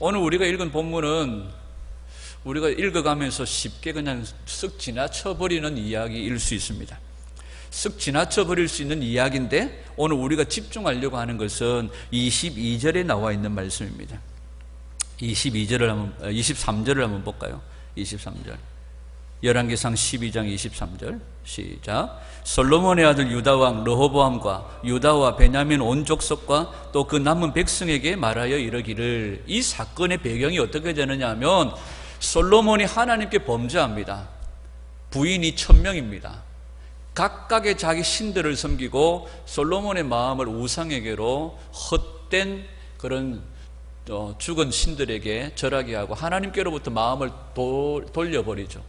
오늘 우리가 읽은 본문은 우리가 읽어가면서 쉽게 그냥 쓱 지나쳐버리는 이야기일 수 있습니다. 쓱 지나쳐버릴 수 있는 이야기인데 오늘 우리가 집중하려고 하는 것은 22절에 나와 있는 말씀입니다. 23절을 한번 볼까요? 23절. 열왕기상 12장 23절 시작. 솔로몬의 아들 유다왕 르호보암과 유다와 베냐민 온 족속과 또 그 남은 백성에게 말하여 이르기를. 이 사건의 배경이 어떻게 되느냐 하면 솔로몬이 하나님께 범죄합니다. 부인이 1000명입니다. 각각의 자기 신들을 섬기고 솔로몬의 마음을 우상에게로 헛된 그런 죽은 신들에게 절하게 하고 하나님께로부터 마음을 돌려버리죠.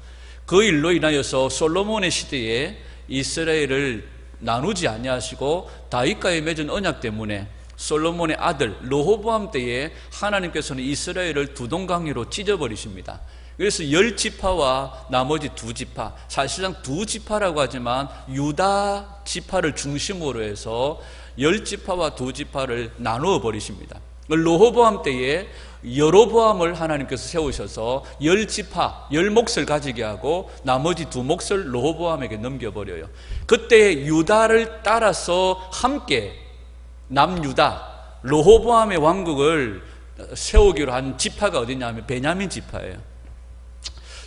그 일로 인하여서 솔로몬의 시대에 이스라엘을 나누지 아니하시고 다윗과의 맺은 언약 때문에 솔로몬의 아들 르호보암 때에 하나님께서는 이스라엘을 두동강이로 찢어버리십니다. 그래서 10지파와 나머지 2지파, 사실상 2지파라고 하지만 유다 지파를 중심으로 해서 10지파와 2지파를 나누어 버리십니다. 르호보암 때에 여로보암을 하나님께서 세우셔서 10지파, 10몫을 가지게 하고 나머지 2몫을 르호보암에게 넘겨버려요. 그때 유다를 따라서 함께 남유다, 르호보암의 왕국을 세우기로 한 지파가 어디냐면 베냐민 지파예요.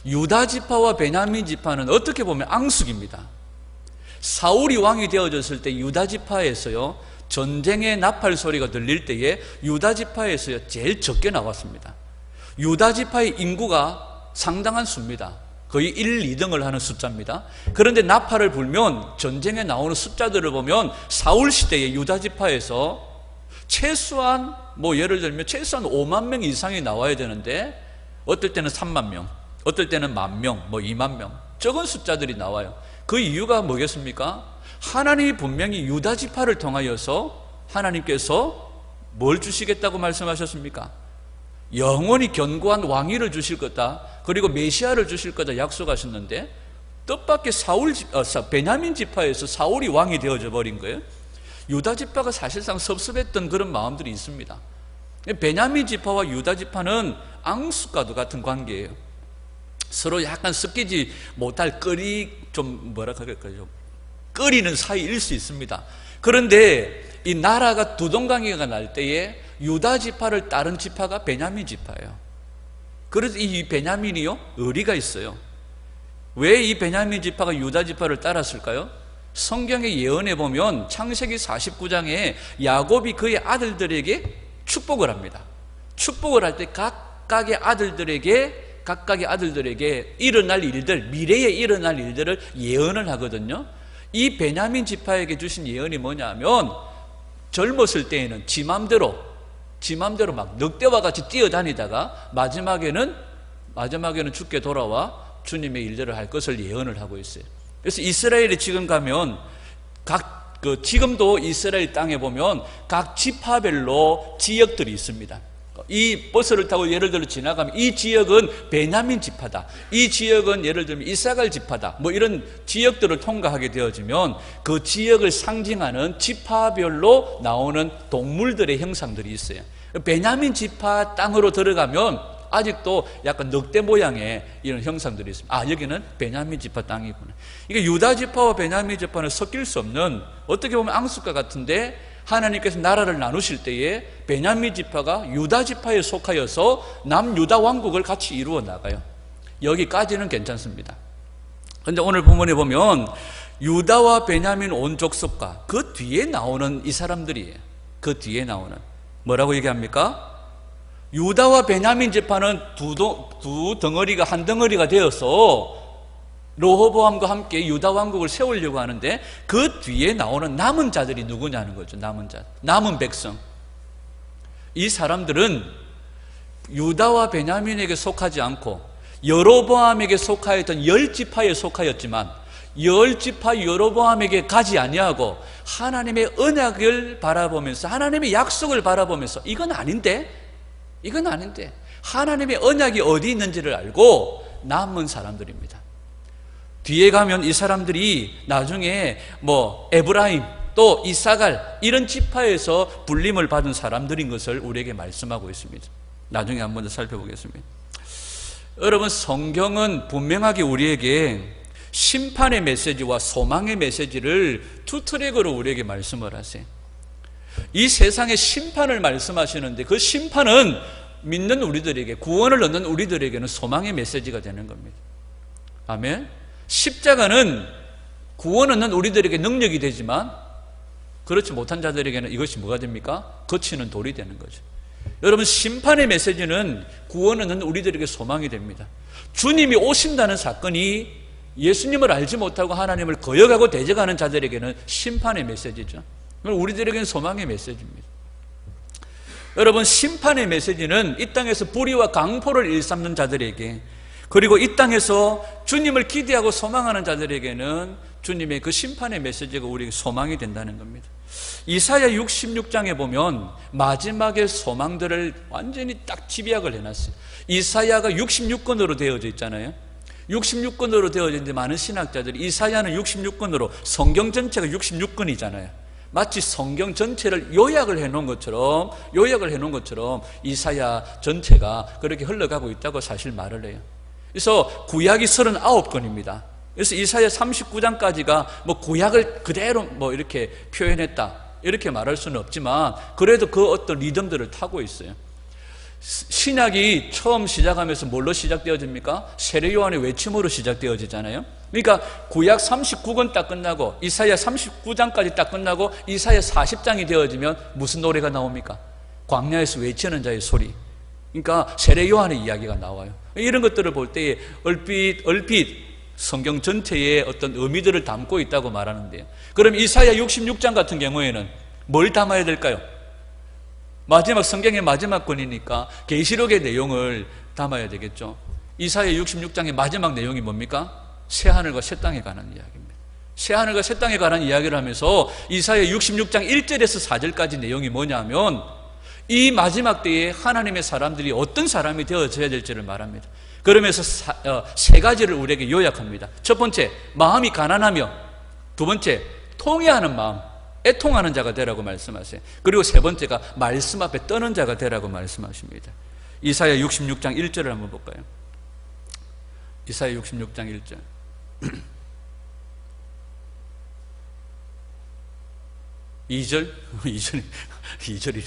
유다 지파와 베냐민 지파는 어떻게 보면 앙숙입니다. 사울이 왕이 되어졌을 때 유다 지파에서요, 전쟁의 나팔 소리가 들릴 때에 유다 지파에서요 제일 적게 나왔습니다. 유다 지파의 인구가 상당한 수입니다. 거의 1, 2등을 하는 숫자입니다. 그런데 나팔을 불면 전쟁에 나오는 숫자들을 보면 사울 시대의 유다 지파에서 최소한 예를 들면 최소한 5만 명 이상이 나와야 되는데 어떨 때는 3만 명, 어떨 때는 1만 명, 2만 명, 적은 숫자들이 나와요. 그 이유가 뭐겠습니까? 하나님이 분명히 유다 지파를 통하여서 하나님께서 뭘 주시겠다고 말씀하셨습니까? 영원히 견고한 왕위를 주실 거다, 그리고 메시아를 주실 거다 약속하셨는데 뜻밖의 베냐민 지파에서 사울이 왕이 되어져 버린 거예요. 유다 지파가 사실상 섭섭했던 그런 마음들이 있습니다. 베냐민 지파와 유다 지파는 앙숙과도 같은 관계예요. 서로 약간 섞이지 못할 끓이는 사이일 수 있습니다. 그런데 이 나라가 두동강이가 날 때에 유다 지파를 따른 지파가 베냐민 지파예요. 그래서 이 베냐민이요 의리가 있어요. 왜 이 베냐민 지파가 유다 지파를 따랐을까요? 성경의 예언에 보면 창세기 49장에 야곱이 그의 아들들에게 축복을 합니다. 축복을 할 때 각각의 아들들에게 일어날 일들, 미래에 일어날 일들을 예언을 하거든요. 이 베냐민 지파에게 주신 예언이 뭐냐면 젊었을 때에는 지 맘대로 막 늑대와 같이 뛰어다니다가 마지막에는 죽게 돌아와 주님의 일들을 할 것을 예언을 하고 있어요. 그래서 이스라엘에 지금 가면 지금도 이스라엘 땅에 보면 각 지파별로 지역들이 있습니다. 이 버스를 타고 예를 들어 지나가면 이 지역은 베냐민 지파다, 이 지역은 예를 들면 이사갈 지파다, 이런 지역들을 통과하게 되어지면 그 지역을 상징하는 지파별로 나오는 동물들의 형상들이 있어요. 베냐민 지파 땅으로 들어가면 아직도 약간 늑대 모양의 이런 형상들이 있습니다. 여기는 베냐민 지파 땅이구나. 이게 유다 지파와 베냐민 지파는 섞일 수 없는, 어떻게 보면 앙숙과 같은데 하나님께서 나라를 나누실 때에 베냐민 지파가 유다 지파에 속하여서 남유다 왕국을 같이 이루어 나가요. 여기까지는 괜찮습니다. 그런데 오늘 본문에 보면 유다와 베냐민 온 족속과 그 뒤에 나오는 이 사람들이에요. 그 뒤에 나오는 뭐라고 얘기합니까? 유다와 베냐민 지파는 두 덩어리가 한 덩어리가 되어서 르호보암과 함께 유다 왕국을 세우려고 하는데 그 뒤에 나오는 남은 자들이 누구냐는 거죠. 남은 백성. 이 사람들은 유다와 베냐민에게 속하지 않고 여로보암에게 속하였던 10지파에 속하였지만 10지파 여로보암에게 가지 아니하고 하나님의 언약을 바라보면서, 하나님의 약속을 바라보면서 이건 아닌데 하나님의 언약이 어디 있는지를 알고 남은 사람들입니다. 뒤에 가면 이 사람들이 나중에 에브라임 또 이사갈 이런 지파에서 불림을 받은 사람들인 것을 우리에게 말씀하고 있습니다. 나중에 한 번 더 살펴보겠습니다. 여러분, 성경은 분명하게 우리에게 심판의 메시지와 소망의 메시지를 두 트랙으로 우리에게 말씀을 하세요. 이 세상의 심판을 말씀하시는데 그 심판은 믿는 우리들에게, 구원을 얻는 우리들에게는 소망의 메시지가 되는 겁니다. 아멘. 십자가는 구원 얻는 우리들에게 능력이 되지만 그렇지 못한 자들에게는 이것이 뭐가 됩니까? 거치는 돌이 되는 거죠. 여러분, 심판의 메시지는 구원 얻는 우리들에게 소망이 됩니다. 주님이 오신다는 사건이 예수님을 알지 못하고 하나님을 거역하고 대적하는 자들에게는 심판의 메시지죠. 우리들에게는 소망의 메시지입니다. 여러분, 심판의 메시지는 이 땅에서 불의와 강포를 일삼는 자들에게, 그리고 이 땅에서 주님을 기대하고 소망하는 자들에게는 주님의 그 심판의 메시지가 우리에게 소망이 된다는 겁니다. 이사야 66장에 보면 마지막의 소망들을 완전히 딱 집약을 해놨어요. 이사야가 66권으로 되어져 있잖아요. 66권으로 되어져 있는데 많은 신학자들이 이사야는 66권으로, 성경 전체가 66권이잖아요. 마치 성경 전체를 요약을 해놓은 것처럼 이사야 전체가 그렇게 흘러가고 있다고 사실 말을 해요. 그래서 구약이 39권입니다. 그래서 이사야 39장까지가 뭐 구약을 그대로 뭐 이렇게 표현했다, 이렇게 말할 수는 없지만 그래도 그 어떤 리듬들을 타고 있어요. 신약이 처음 시작하면서 뭘로 시작되어집니까? 세례 요한의 외침으로 시작되어지잖아요. 그러니까 구약 39권 딱 끝나고 이사야 39장까지 딱 끝나고 이사야 40장이 되어지면 무슨 노래가 나옵니까? 광야에서 외치는 자의 소리. 그러니까 세례 요한의 이야기가 나와요. 이런 것들을 볼 때 얼핏 성경 전체의 어떤 의미들을 담고 있다고 말하는데요. 그럼 이사야 66장 같은 경우에는 뭘 담아야 될까요? 마지막, 성경의 마지막 권이니까 계시록의 내용을 담아야 되겠죠. 이사야 66장의 마지막 내용이 뭡니까? 새하늘과 새 땅에 관한 이야기입니다. 새하늘과 새 땅에 관한 이야기를 하면서 이사야 66장 1절에서 4절까지 내용이 뭐냐면 이 마지막 때에 하나님의 사람들이 어떤 사람이 되어져야 될지를 말합니다. 그러면서 세 가지를 우리에게 요약합니다. 첫 번째, 마음이 가난하며, 두 번째, 통회하는 마음, 애통하는 자가 되라고 말씀하세요. 그리고 세 번째가 말씀 앞에 떠는 자가 되라고 말씀하십니다. 이사야 66장 1절을 한번 볼까요? 이사야 66장 1절. 2절? 2절이래.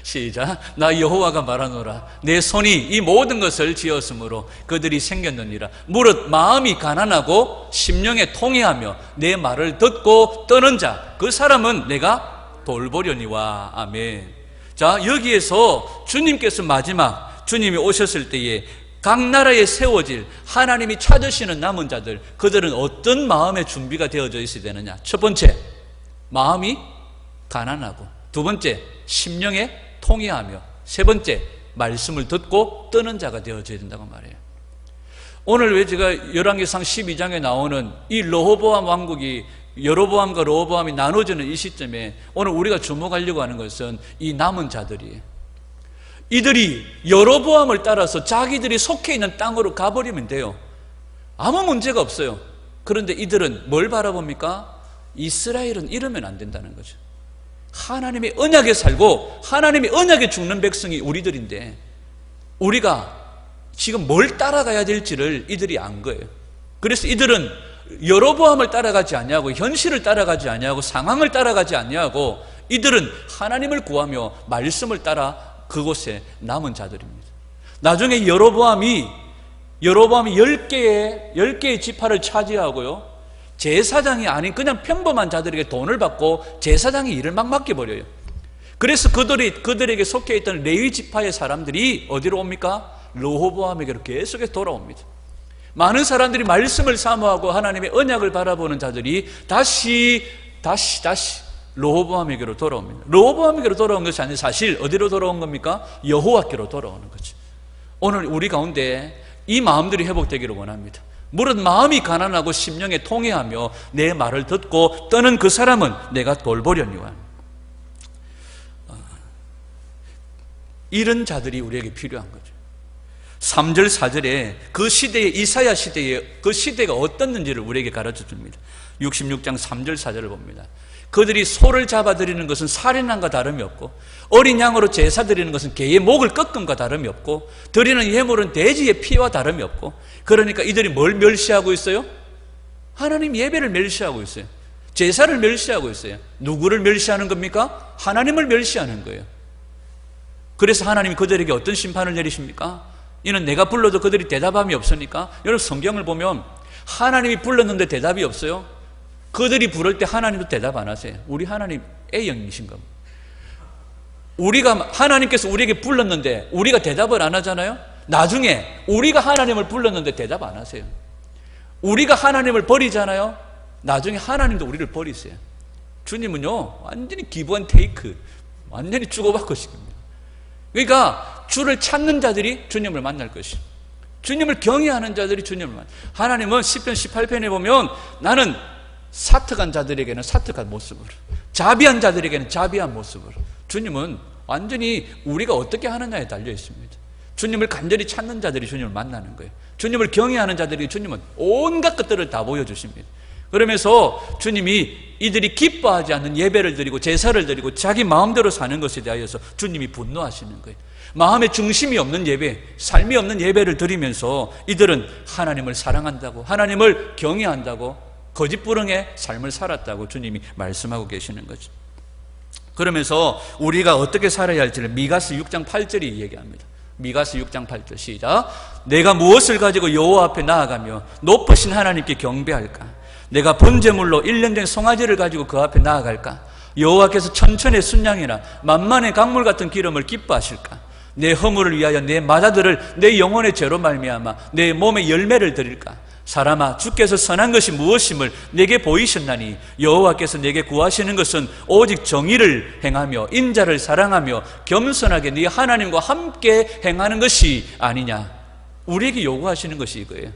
시작. 나 여호와가 말하노라. 내 손이 이 모든 것을 지었으므로 그들이 생겼느니라. 무릇 마음이 가난하고 심령에 통회하며 내 말을 듣고 떠는 자, 그 사람은 내가 돌보려니와. 아멘. 자, 여기에서 주님께서 마지막 주님이 오셨을 때에 각 나라에 세워질 하나님이 찾으시는 남은 자들, 그들은 어떤 마음의 준비가 되어져 있어야 되느냐? 첫 번째, 마음이 가난하고, 두 번째, 심령에 통회하며, 세 번째, 말씀을 듣고 떠는 자가 되어져야 된다고 말해요. 오늘 왜 제가 열왕기상 12장에 나오는 이 르호보암 왕국이, 여로보암과 르호보암이 나눠지는 이 시점에 오늘 우리가 주목하려고 하는 것은 이 남은 자들이에요. 이들이 여로보암을 따라서 자기들이 속해 있는 땅으로 가버리면 돼요. 아무 문제가 없어요. 그런데 이들은 뭘 바라봅니까? 이스라엘은 이러면 안 된다는 거죠. 하나님의 언약에 살고 하나님의 언약에 죽는 백성이 우리들인데 우리가 지금 뭘 따라가야 될지를 이들이 안 거예요. 그래서 이들은 여로보암을 따라가지 않냐고, 현실을 따라가지 않냐고, 상황을 따라가지 않냐고, 이들은 하나님을 구하며 말씀을 따라 그곳에 남은 자들입니다. 나중에 여로보암이 10개의 지파를 차지하고요, 제사장이 아닌 그냥 평범한 자들에게 돈을 받고 제사장이 일을 막 맡겨버려요. 그래서 그들에게 속해 있던 레위 지파의 사람들이 어디로 옵니까? 르호보암에게로 계속해서 돌아옵니다. 많은 사람들이 말씀을 사모하고 하나님의 언약을 바라보는 자들이 다시 르호보암에게로 돌아옵니다. 르호보암에게로 돌아온 것이 아니라 사실 어디로 돌아온 겁니까? 여호와께로 돌아오는 거죠. 오늘 우리 가운데 이 마음들이 회복되기를 원합니다. 무릇 마음이 가난하고 심령에 통회하며 내 말을 듣고 떠는 그 사람은 내가 돌보려니와. 이런 자들이 우리에게 필요한 거죠. 3절 4절에 그 시대의, 이사야 시대의 그 시대가 어떻는지를 우리에게 가르쳐 줍니다. 66장 3절 4절을 봅니다. 그들이 소를 잡아 드리는 것은 살인함과 다름이 없고 어린 양으로 제사 드리는 것은 개의 목을 꺾음과 다름이 없고 드리는 예물은 돼지의 피와 다름이 없고 그러니까 이들이 뭘 멸시하고 있어요? 하나님 예배를 멸시하고 있어요. 제사를 멸시하고 있어요. 누구를 멸시하는 겁니까? 하나님을 멸시하는 거예요. 그래서 하나님이 그들에게 어떤 심판을 내리십니까? 이는 내가 불러도 그들이 대답함이 없으니까. 여러분 성경을 보면 하나님이 불렀는데 대답이 없어요. 그들이 부를 때 하나님도 대답 안 하세요. 우리 하나님 A형이신 겁니다. 하나님께서 우리에게 불렀는데 우리가 대답을 안 하잖아요. 나중에 우리가 하나님을 불렀는데 대답 안 하세요. 우리가 하나님을 버리잖아요. 나중에 하나님도 우리를 버리세요. 주님은요 완전히 기브 앤 테이크, 완전히 주고받고 싶습니다. 그러니까 주를 찾는 자들이 주님을 만날 것이고 주님을 경외하는 자들이 주님을 만날. 하나님은 시편 18편에 보면 나는 사특한 자들에게는 사특한 모습으로, 자비한 자들에게는 자비한 모습으로. 주님은 완전히 우리가 어떻게 하느냐에 달려 있습니다. 주님을 간절히 찾는 자들이 주님을 만나는 거예요. 주님을 경외하는 자들이 주님은 온갖 것들을 다 보여주십니다. 그러면서 주님이 이들이 기뻐하지 않는 예배를 드리고 제사를 드리고 자기 마음대로 사는 것에 대하여서 주님이 분노하시는 거예요. 마음의 중심이 없는 예배, 삶이 없는 예배를 드리면서 이들은 하나님을 사랑한다고, 하나님을 경외한다고, 거짓부렁의 삶을 살았다고 주님이 말씀하고 계시는 거죠. 그러면서 우리가 어떻게 살아야 할지를 미가서 6장 8절이 얘기합니다. 미가서 6장 8절 시작. 내가 무엇을 가지고 여호와 앞에 나아가며 높으신 하나님께 경배할까? 내가 번제물로 1년 된 송아지를 가지고 그 앞에 나아갈까? 여호와께서 천천의 순양이나 만만의 강물 같은 기름을 기뻐하실까? 내 허물을 위하여 내 마다들을 내 영혼의 죄로 말미암아 내 몸에 열매를 드릴까? 사람아, 주께서 선한 것이 무엇임을 내게 보이셨나니 여호와께서 내게 구하시는 것은 오직 정의를 행하며 인자를 사랑하며 겸손하게 네 하나님과 함께 행하는 것이 아니냐. 우리에게 요구하시는 것이 이거예요.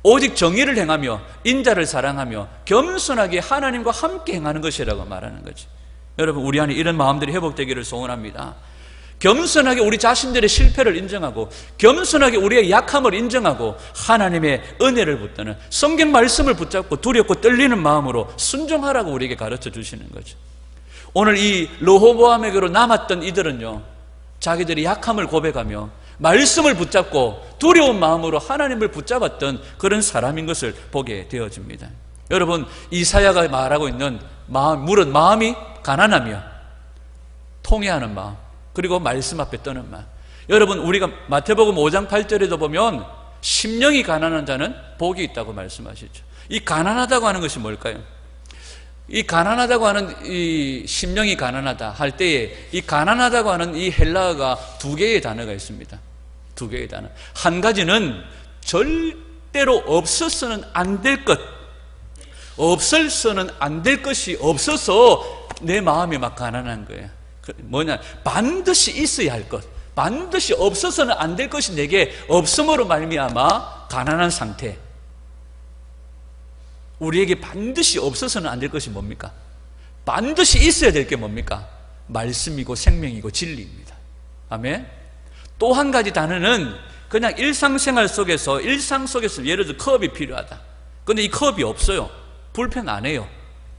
오직 정의를 행하며 인자를 사랑하며 겸손하게 하나님과 함께 행하는 것이라고 말하는 거지. 여러분, 우리 안에 이런 마음들이 회복되기를 소원합니다. 겸손하게 우리 자신들의 실패를 인정하고 겸손하게 우리의 약함을 인정하고 하나님의 은혜를 붙드는 성경 말씀을 붙잡고 두렵고 떨리는 마음으로 순종하라고 우리에게 가르쳐 주시는 거죠. 오늘 이 르호보암에게로 남았던 이들은요, 자기들이 약함을 고백하며 말씀을 붙잡고 두려운 마음으로 하나님을 붙잡았던 그런 사람인 것을 보게 되어집니다. 여러분, 이사야가 말하고 있는 물은 마음이 가난하며 통회하는 마음, 그리고 말씀 앞에 떠는 마음. 여러분, 우리가 마태복음 5장 8절에도 보면 심령이 가난한 자는 복이 있다고 말씀하시죠. 이 가난하다고 하는 것이 뭘까요? 이 가난하다고 하는 이 심령이 가난하다 할 때에 이 가난하다고 하는 이 헬라어가 두 개의 단어가 있습니다. 두 개의 단어. 한 가지는 절대로 없어서는 안 될 것, 없어서는 안 될 것이 없어서 내 마음이 막 가난한 거예요. 뭐냐, 반드시 있어야 할 것, 반드시 없어서는 안 될 것이 내게 없음으로 말미암아 가난한 상태. 우리에게 반드시 없어서는 안 될 것이 뭡니까? 반드시 있어야 될 게 뭡니까? 말씀이고 생명이고 진리입니다. 아멘. 또 한 가지 단어는 그냥 일상생활 속에서 예를 들어 컵이 필요하다. 근데 이 컵이 없어요. 불편 안 해요.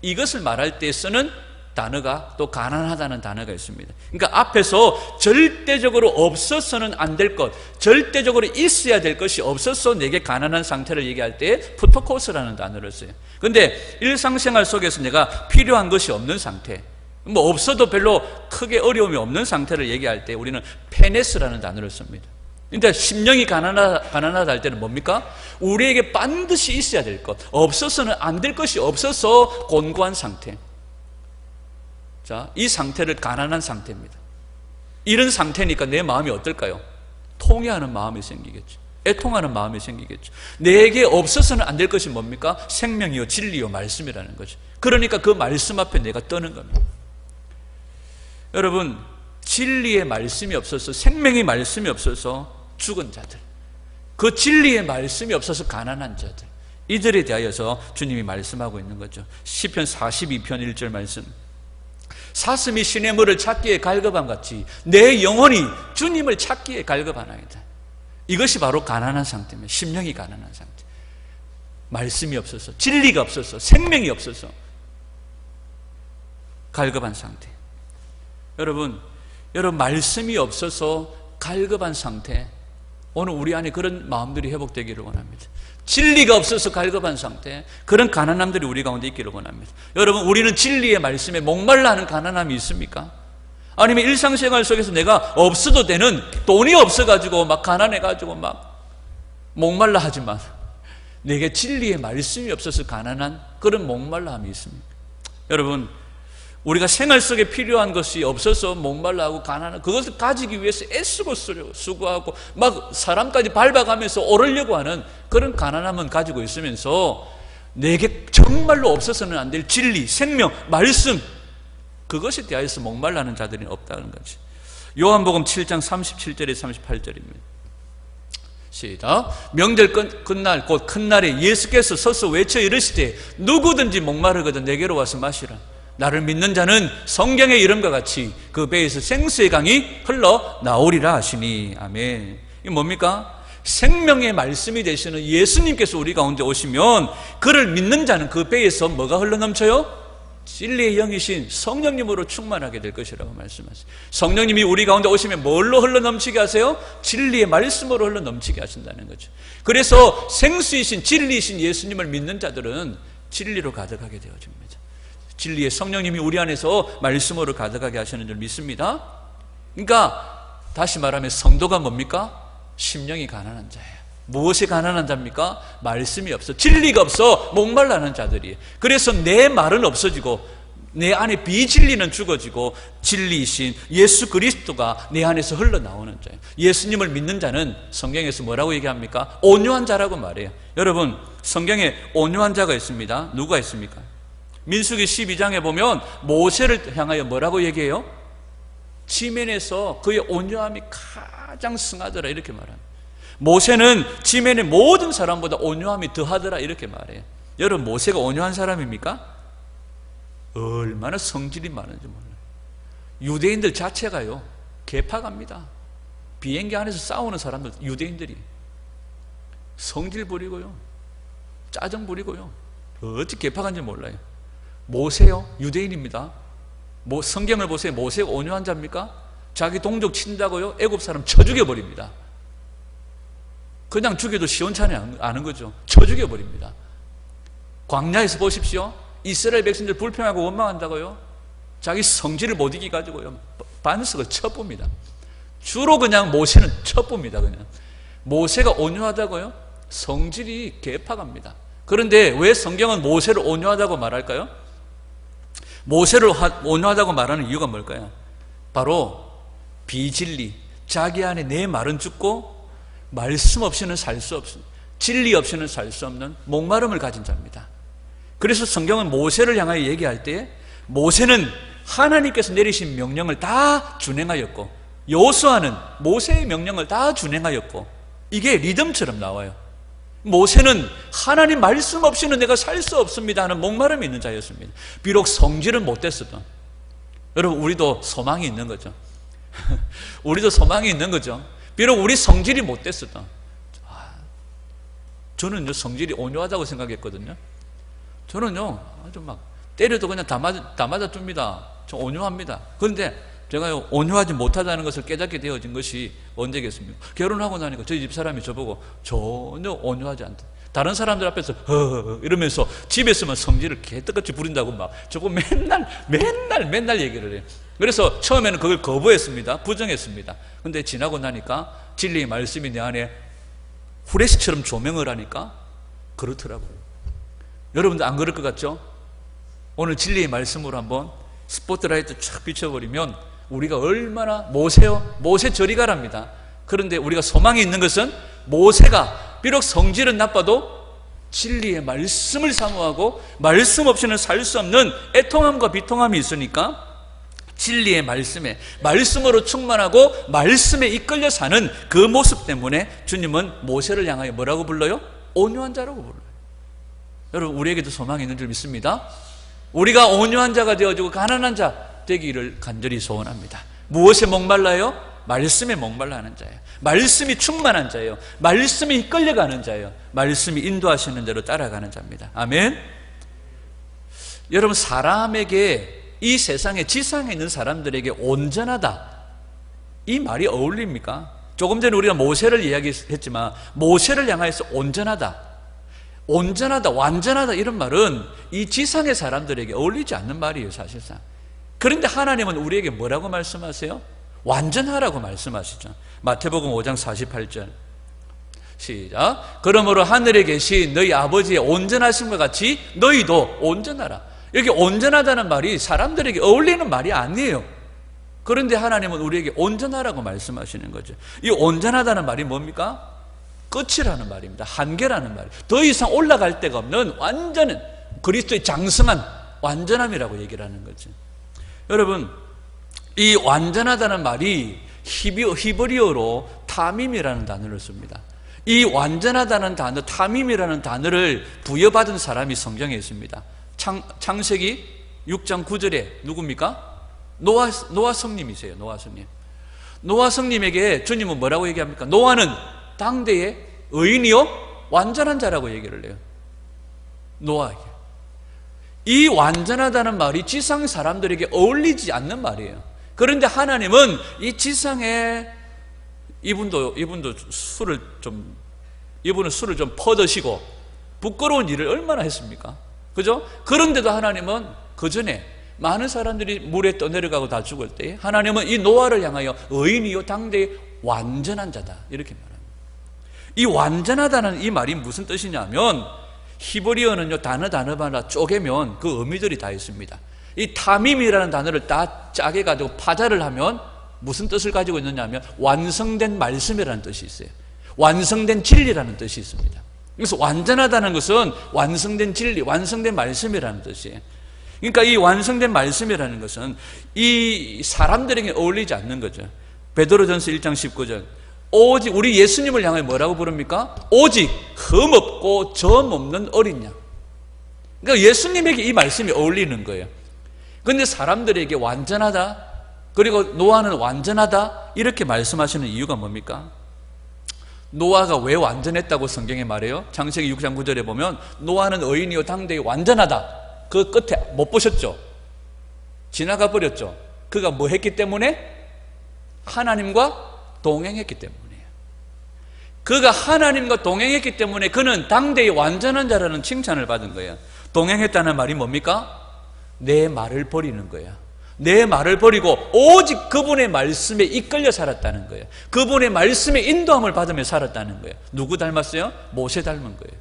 이것을 말할 때 쓰는 단어가 또 가난하다는 단어가 있습니다. 그러니까 앞에서 절대적으로 없어서는 안 될 것, 절대적으로 있어야 될 것이 없어서 내게 가난한 상태를 얘기할 때 푸토코스라는 단어를 써요. 그런데 일상생활 속에서 내가 필요한 것이 없는 상태, 뭐 없어도 별로 크게 어려움이 없는 상태를 얘기할 때 우리는 페네스라는 단어를 씁니다. 그러니까 심령이 가난하다 할 때는 뭡니까? 우리에게 반드시 있어야 될 것, 없어서는 안 될 것이 없어서 곤고한 상태. 자, 이 상태를 가난한 상태입니다. 이런 상태니까 내 마음이 어떨까요? 통회하는 마음이 생기겠죠. 애통하는 마음이 생기겠죠. 내게 없어서는 안 될 것이 뭡니까? 생명이요 진리요 말씀이라는 거죠. 그러니까 그 말씀 앞에 내가 떠는 겁니다. 여러분, 진리의 말씀이 없어서, 생명의 말씀이 없어서 죽은 자들, 그 진리의 말씀이 없어서 가난한 자들, 이들에 대하여서 주님이 말씀하고 있는 거죠. 시편 42편 1절 말씀. 사슴이 시냇물을 찾기에 갈급한 같이 내 영혼이 주님을 찾기에 갈급하나이다. 이것이 바로 가난한 상태입니다. 심령이 가난한 상태. 말씀이 없어서, 진리가 없어서, 생명이 없어서. 갈급한 상태. 여러분 말씀이 없어서 갈급한 상태, 오늘 우리 안에 그런 마음들이 회복되기를 원합니다. 진리가 없어서 갈급한 상태, 그런 가난함들이 우리 가운데 있기를 원합니다. 여러분, 우리는 진리의 말씀에 목말라 하는 가난함이 있습니까? 아니면 일상생활 속에서 내가 없어도 되는, 돈이 없어가지고 막 가난해가지고 막 목말라 하지만 내게 진리의 말씀이 없어서 가난한 그런 목말라함이 있습니까? 여러분, 우리가 생활 속에 필요한 것이 없어서 목말라하고 가난한, 그것을 가지기 위해서 애쓰고 수고하고 막 사람까지 밟아가면서 오르려고 하는 그런 가난함은 가지고 있으면서 내게 정말로 없어서는 안 될 진리, 생명, 말씀, 그것에 대하여서 목말라는 자들이 없다는 거지. 요한복음 7장 37절에 38절입니다. 시작. 명절 끝날 곧 큰 날에 예수께서 서서 외쳐 이르시되 누구든지 목마르거든 내게로 와서 마시라. 나를 믿는 자는 성경의 이름과 같이 그 배에서 생수의 강이 흘러나오리라 하시니. 아멘. 이게 뭡니까? 생명의 말씀이 되시는 예수님께서 우리 가운데 오시면 그를 믿는 자는 그 배에서 뭐가 흘러넘쳐요? 진리의 영이신 성령님으로 충만하게 될 것이라고 말씀하세요. 성령님이 우리 가운데 오시면 뭘로 흘러넘치게 하세요? 진리의 말씀으로 흘러넘치게 하신다는 거죠. 그래서 생수이신 진리이신 예수님을 믿는 자들은 진리로 가득하게 되어집니다. 진리의 성령님이 우리 안에서 말씀으로 가득하게 하시는 줄 믿습니다. 그러니까 다시 말하면 성도가 뭡니까? 심령이 가난한 자예요. 무엇이 가난한 자입니까? 말씀이 없어, 진리가 없어 목말라는 자들이에요. 그래서 내 말은 없어지고 내 안에 비진리는 죽어지고 진리이신 예수 그리스도가 내 안에서 흘러나오는 자예요. 예수님을 믿는 자는 성경에서 뭐라고 얘기합니까? 온유한 자라고 말해요. 여러분, 성경에 온유한 자가 있습니다. 누가 있습니까? 민수기 12장에 보면 모세를 향하여 뭐라고 얘기해요? 지면에서 그의 온유함이 가장 승하더라 이렇게 말합니다. 모세는 지면의 모든 사람보다 온유함이 더하더라 이렇게 말해요. 여러분, 모세가 온유한 사람입니까? 얼마나 성질이 많은지 몰라요. 유대인들 자체가요 개파갑니다. 비행기 안에서 싸우는 사람들, 유대인들이 성질 부리고요, 짜증 부리고요, 어찌 개파간지 몰라요. 모세요, 유대인입니다. 성경을 보세요. 모세가 온유한 자입니까? 자기 동족 친다고요 애굽 사람 쳐 죽여버립니다. 그냥 죽여도 시원찮이 아는 거죠. 쳐 죽여버립니다. 광야에서 보십시오. 이스라엘 백성들 불평하고 원망한다고요 자기 성질을 못 이기 가지고요 반석을 쳐봅니다. 주로 그냥 모세는 쳐봅니다. 그냥 모세가 온유하다고요? 성질이 개파갑니다. 그런데 왜 성경은 모세를 온유하다고 말할까요? 모세를 온유하다고 말하는 이유가 뭘까요? 바로 비진리, 자기 안에 내 말은 죽고 말씀 없이는 살 수 없는, 진리 없이는 살 수 없는 목마름을 가진 자입니다. 그래서 성경은 모세를 향하여 얘기할 때 모세는 하나님께서 내리신 명령을 다 준행하였고 여호수아는 모세의 명령을 다 준행하였고, 이게 리듬처럼 나와요. 모세는 하나님 말씀 없이는 내가 살 수 없습니다 하는 목마름이 있는 자였습니다. 비록 성질은 못됐어도. 여러분, 우리도 소망이 있는 거죠. 우리도 소망이 있는 거죠. 비록 우리 성질이 못됐어도. 저는 성질이 온유하다고 생각했거든요. 저는요 아주 막 때려도 그냥 다 맞아줍니다. 저 온유합니다. 그런데 제가 온유하지 못하다는 것을 깨닫게 되어진 것이 언제겠습니까? 결혼하고 나니까 저희 집사람이 저보고 전혀 온유하지 않다. 다른 사람들 앞에서 허 이러면서 집에서만 성질을 개떡같이 부린다고 막 저보고 맨날 얘기를 해요. 그래서 처음에는 그걸 거부했습니다. 부정했습니다. 근데 지나고 나니까 진리의 말씀이 내 안에 후레쉬처럼 조명을 하니까 그렇더라고요. 여러분들 안 그럴 것 같죠? 오늘 진리의 말씀으로 한번 스포트라이트 쫙 비춰버리면 우리가 얼마나 모세요? 모세 저리 가랍니다. 그런데 우리가 소망이 있는 것은 모세가 비록 성질은 나빠도 진리의 말씀을 사모하고 말씀 없이는 살 수 없는 애통함과 비통함이 있으니까 진리의 말씀에, 말씀으로 충만하고 말씀에 이끌려 사는 그 모습 때문에 주님은 모세를 향하여 뭐라고 불러요? 온유한 자라고 불러요. 여러분, 우리에게도 소망이 있는 줄 믿습니다. 우리가 온유한 자가 되어지고 가난한 자 되기를 간절히 소원합니다. 무엇에 목말라요? 말씀에 목말라하는 자예요. 말씀이 충만한 자예요. 말씀이 이끌려가는 자예요. 말씀이 인도하시는 대로 따라가는 자입니다. 아멘. 여러분, 사람에게 이 세상에 지상에 있는 사람들에게 온전하다, 이 말이 어울립니까? 조금 전에 우리가 모세를 이야기했지만 모세를 향하여서 온전하다, 온전하다, 완전하다 이런 말은 이 지상의 사람들에게 어울리지 않는 말이에요, 사실상. 그런데 하나님은 우리에게 뭐라고 말씀하세요? 완전하라고 말씀하시죠. 마태복음 5장 48절 시작. 그러므로 하늘에 계신 너희 아버지의 온전하심과 같이 너희도 온전하라. 여기 온전하다는 말이 사람들에게 어울리는 말이 아니에요. 그런데 하나님은 우리에게 온전하라고 말씀하시는 거죠. 이 온전하다는 말이 뭡니까? 끝이라는 말입니다. 한계라는 말. 더 이상 올라갈 데가 없는 완전한 그리스도의 장성한 완전함이라고 얘기를 하는 거죠. 여러분, 이 완전하다는 말이 히브리어로 타밈이라는 단어를 씁니다. 이 완전하다는 단어, 타밈이라는 단어를 부여받은 사람이 성경에 있습니다. 창세기 6장 9절에 누굽니까? 노아 성님이세요. 노아 성님. 노아 성님에게 주님은 뭐라고 얘기합니까? 노아는 당대의 의인이요 완전한 자라고 얘기를 해요. 노아에게. 이 완전하다는 말이 지상 사람들에게 어울리지 않는 말이에요. 그런데 하나님은 이 지상에 이분은 술을 좀 퍼드시고 부끄러운 일을 얼마나 했습니까? 그죠? 그런데도 하나님은 그 전에 많은 사람들이 물에 떠내려가고 다 죽을 때 하나님은 이 노아를 향하여 의인이요 당대의 완전한 자다 이렇게 말합니다. 이 완전하다는 이 말이 무슨 뜻이냐면 히브리어는요 단어마다 쪼개면 그 의미들이 다 있습니다. 이 타밈이라는 단어를 다 짜게 가지고 파자를 하면 무슨 뜻을 가지고 있느냐면 완성된 말씀이라는 뜻이 있어요. 완성된 진리라는 뜻이 있습니다. 그래서 완전하다는 것은 완성된 진리, 완성된 말씀이라는 뜻이에요. 그러니까 이 완성된 말씀이라는 것은 이 사람들에게 어울리지 않는 거죠. 베드로전서 1장 19절 오직 우리 예수님을 향해 뭐라고 부릅니까? 오직 흠없고 점 없는 어린 양. 그러니까 예수님에게 이 말씀이 어울리는 거예요. 그런데 사람들에게 완전하다, 그리고 노아는 완전하다 이렇게 말씀하시는 이유가 뭡니까? 노아가 왜 완전했다고 성경에 말해요? 창세기 6장 9절에 보면 노아는 의인이요 당대의 완전하다. 그 끝에 못 보셨죠? 지나가 버렸죠? 그가 뭐 했기 때문에? 하나님과 동행했기 때문이에요. 그가 하나님과 동행했기 때문에 그는 당대의 완전한 자라는 칭찬을 받은 거예요. 동행했다는 말이 뭡니까? 내 말을 버리는 거야. 내 말을 버리고 오직 그분의 말씀에 이끌려 살았다는 거예요. 그분의 말씀에 인도함을 받으며 살았다는 거예요. 누구 닮았어요? 모세 닮은 거예요.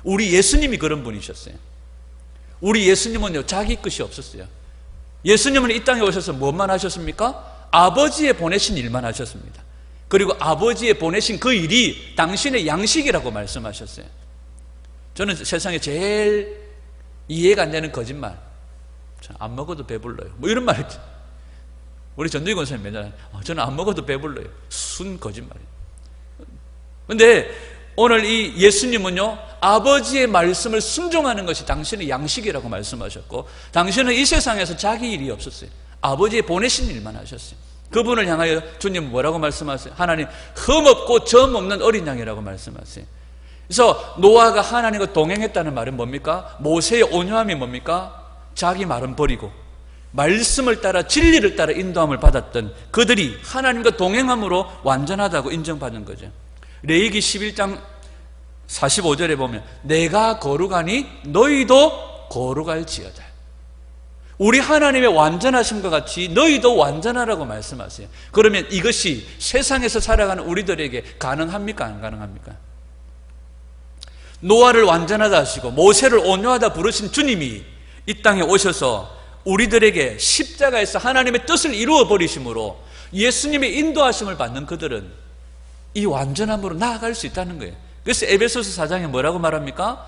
우리 예수님이 그런 분이셨어요. 우리 예수님은요 자기 것이 없었어요. 예수님은 이 땅에 오셔서 무엇만 하셨습니까? 아버지의 보내신 일만 하셨습니다. 그리고 아버지의 보내신 그 일이 당신의 양식이라고 말씀하셨어요. 저는 세상에 제일 이해가 안 되는 거짓말, 안 먹어도 배불러요 뭐 이런 말 있죠. 우리 전두희 권사님 맨날 저는 안 먹어도 배불러요. 순 거짓말이에요. 그런데 오늘 이 예수님은요 아버지의 말씀을 순종하는 것이 당신의 양식이라고 말씀하셨고, 당신은 이 세상에서 자기 일이 없었어요. 아버지의 보내신 일만 하셨어요. 그분을 향하여 주님 뭐라고 말씀하세요? 하나님 흠없고 점 없는 어린 양이라고 말씀하세요. 그래서 노아가 하나님과 동행했다는 말은 뭡니까? 모세의 온유함이 뭡니까? 자기 말은 버리고 말씀을 따라 진리를 따라 인도함을 받았던 그들이 하나님과 동행함으로 완전하다고 인정받은 거죠. 레위기 11장 45절에 보면 내가 거룩하니 너희도 거룩할지어다. 우리 하나님의 완전하심과 같이 너희도 완전하라고 말씀하세요. 그러면 이것이 세상에서 살아가는 우리들에게 가능합니까? 안 가능합니까? 노아를 완전하다 하시고 모세를 온유하다 부르신 주님이 이 땅에 오셔서 우리들에게 십자가에서 하나님의 뜻을 이루어 버리심으로 예수님의 인도하심을 받는 그들은 이 완전함으로 나아갈 수 있다는 거예요. 그래서 에베소서 4장에 뭐라고 말합니까?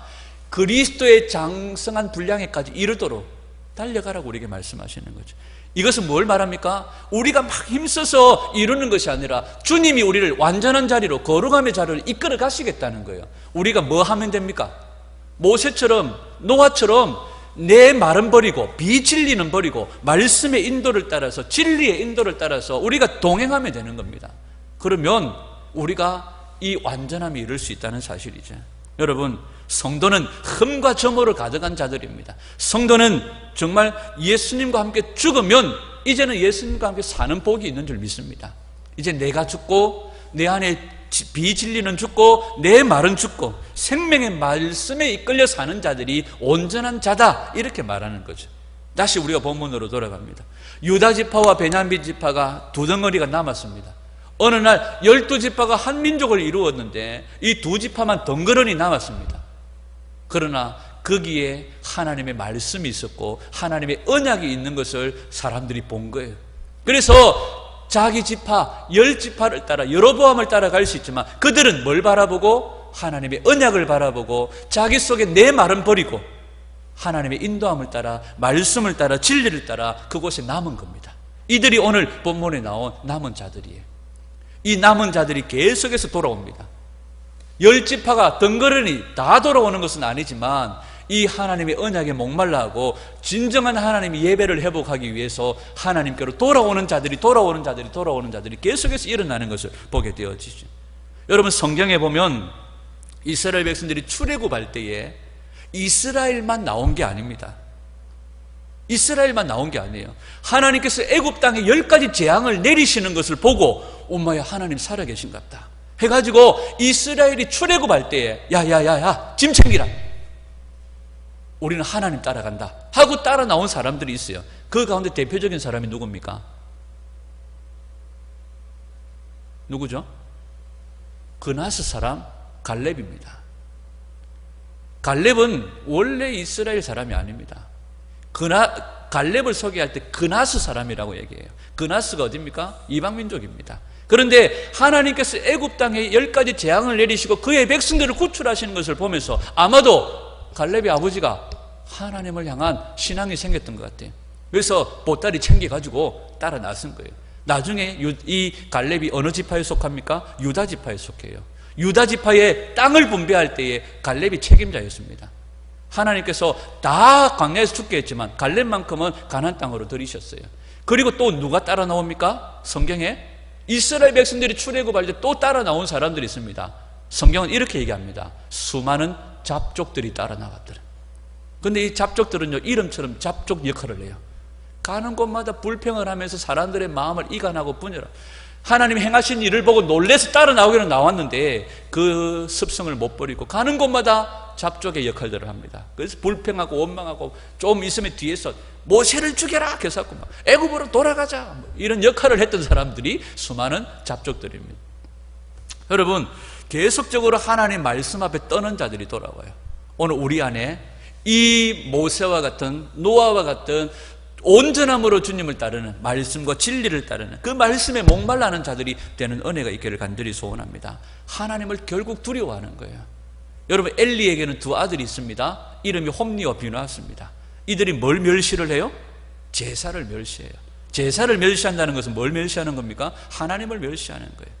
그리스도의 장성한 분량에까지 이르도록 달려가라고 우리에게 말씀하시는 거죠. 이것은 뭘 말합니까? 우리가 막 힘써서 이루는 것이 아니라 주님이 우리를 완전한 자리로, 거룩함의 자리로 이끌어 가시겠다는 거예요. 우리가 뭐 하면 됩니까? 모세처럼, 노아처럼 내 말은 버리고 비진리는 버리고 말씀의 인도를 따라서, 진리의 인도를 따라서 우리가 동행하면 되는 겁니다. 그러면 우리가 이 완전함이 이룰 수 있다는 사실이죠. 여러분, 성도는 흠과 점호를 가져간 자들입니다. 성도는 정말 예수님과 함께 죽으면 이제는 예수님과 함께 사는 복이 있는 줄 믿습니다. 이제 내가 죽고 내 안에 비진리는 죽고 내 말은 죽고 생명의 말씀에 이끌려 사는 자들이 온전한 자다, 이렇게 말하는 거죠. 다시 우리가 본문으로 돌아갑니다. 유다 지파와 베냐민 지파가 두 덩어리가 남았습니다. 어느 날 12지파가 한 민족을 이루었는데 이 두 지파만 덩그러니 남았습니다. 그러나 거기에 하나님의 말씀이 있었고 하나님의 언약이 있는 것을 사람들이 본 거예요. 그래서 자기 지파 10지파를 따라 여로보암을 따라갈 수 있지만 그들은 뭘 바라보고? 하나님의 언약을 바라보고 자기 속에 내 말은 버리고 하나님의 인도함을 따라, 말씀을 따라, 진리를 따라 그곳에 남은 겁니다. 이들이 오늘 본문에 나온 남은 자들이에요. 이 남은 자들이 계속해서 돌아옵니다. 10지파가 덩그러니 다 돌아오는 것은 아니지만 이 하나님의 언약에 목말라하고 진정한 하나님의 예배를 회복하기 위해서 하나님께로 돌아오는 자들이 계속해서 일어나는 것을 보게 되어지죠. 여러분, 성경에 보면 이스라엘 백성들이 출애굽할 때에 이스라엘만 나온 게 아닙니다. 이스라엘만 나온 게 아니에요. 하나님께서 애굽 땅에 10가지 재앙을 내리시는 것을 보고 엄마야, 하나님 살아계신갑다 해가지고 이스라엘이 출애굽할 때에 야야야야 짐 챙기라, 우리는 하나님 따라간다 하고 따라 나온 사람들이 있어요. 그 가운데 대표적인 사람이 누굽니까? 누구죠? 그나스 사람 갈렙입니다. 갈렙은 원래 이스라엘 사람이 아닙니다. 갈렙을 소개할 때 그나스 사람이라고 얘기해요. 그나스가 어디입니까? 이방민족입니다. 그런데 하나님께서 애굽 땅에 10가지 재앙을 내리시고 그의 백성들을 구출하시는 것을 보면서 아마도 갈렙의 아버지가 하나님을 향한 신앙이 생겼던 것 같아요. 그래서 보따리 챙겨가지고 따라 나선 거예요. 나중에 이 갈렙이 어느 지파에 속합니까? 유다 지파에 속해요. 유다 지파의 땅을 분배할 때에 갈렙이 책임자였습니다. 하나님께서 다 광야에서 죽게 했지만 갈렙만큼은 가나안 땅으로 들이셨어요. 그리고 또 누가 따라 나옵니까? 성경에 이스라엘 백성들이 출애굽할 때 또 따라 나온 사람들이 있습니다. 성경은 이렇게 얘기합니다. 수많은 잡족들이 따라 나왔더라. 근데 이 잡족들은요, 이름처럼 잡족 역할을 해요. 가는 곳마다 불평을 하면서 사람들의 마음을 이간하고 분열하고, 하나님이 행하신 일을 보고 놀래서 따라 나오기는 나왔는데 그 습성을 못 버리고 가는 곳마다 잡족의 역할들을 합니다. 그래서 불평하고 원망하고 좀 있으면 뒤에서 모세를 죽여라 해서 애굽으로 돌아가자, 이런 역할을 했던 사람들이 수많은 잡족들입니다. 여러분, 계속적으로 하나님 말씀 앞에 떠는 자들이 돌아와요. 오늘 우리 안에 이 모세와 같은, 노아와 같은 온전함으로 주님을 따르는, 말씀과 진리를 따르는 그 말씀에 목말라하는 자들이 되는 은혜가 있기를 간절히 소원합니다. 하나님을 결국 두려워하는 거예요. 여러분, 엘리에게는 두 아들이 있습니다. 이름이 홈리와 비누아스입니다. 이들이 뭘 멸시를 해요? 제사를 멸시해요. 제사를 멸시한다는 것은 뭘 멸시하는 겁니까? 하나님을 멸시하는 거예요.